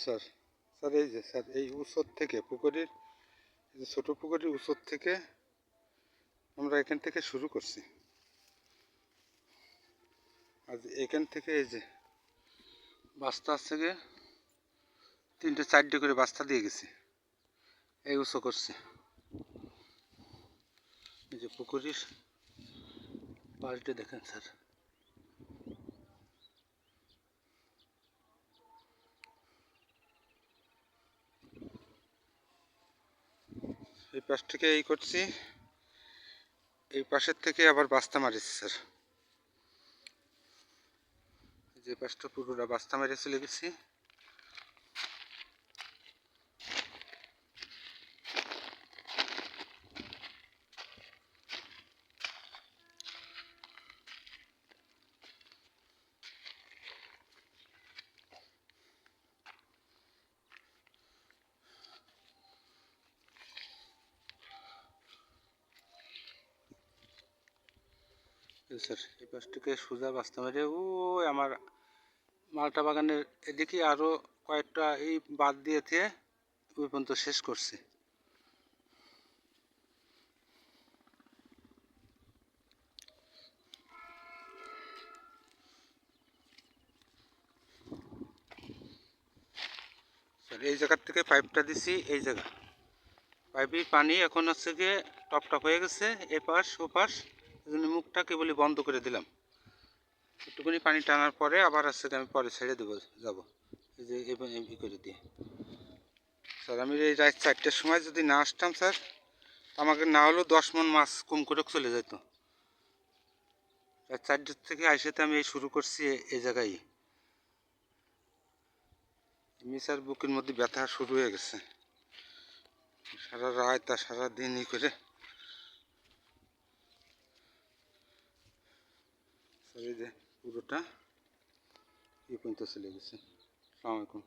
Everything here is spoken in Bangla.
স্যার স্যার এই যে স্যার এই উৎসব থেকে পুকুরের এই যে ছোটো পুকুরের উৎসব থেকে আমরা এখান থেকে শুরু করছি। আজ এখান থেকে এই যে বাস্তা আছে গিয়ে 3টে 4টে করে বাস্তা দিয়ে গেছি, এই উৎসব করছি। এই যে পুকুরের পাল্টে দেখেন স্যার, এই পাশ থেকে এই করছি, এই পাশের থেকে আবার বাস্তা মারিছি স্যার। যে পাশটা পুরোটা বাস্তা মেরে চলে গেছি। স্যার এই পাশ থেকে সোজা বাস্তা মেরে ও আমার মালটা বাগানের এদিকে আরও কয়েকটা এই বাদ দিয়েছে, ওই পর্যন্ত শেষ করছি। স্যার এই জায়গার থেকে পাইপটা দিছি, এই জায়গা পাইপের পানি এখন হচ্ছে গিয়ে টপ টপ হয়ে গেছে, এপাশ ওপাশ, এই জন্য মুখটা কেবলই বন্ধ করে দিলাম। একটুখানি পানি টানার পরে আবার হচ্ছে আমি পরে ছেড়ে দেবো যাবো, এই যে এই করে দিয়ে। স্যার আমি এই রাত 4টের সময় যদি না আসতাম স্যার, আমাকে না হলেও 10 মণ মাছ কম করে চলে যেত। রাত 4টের থেকে আইসাতে আমি এই শুরু করছি এই জায়গায়। মিসার বুকের মধ্যে ব্যথা শুরু হয়ে গেছে, সারা রাত আর সারা দিন ই করে। স্যার এই যে পুরোটা এই পর্যন্ত চলে গেছে। আসসালামু আলাইকুম।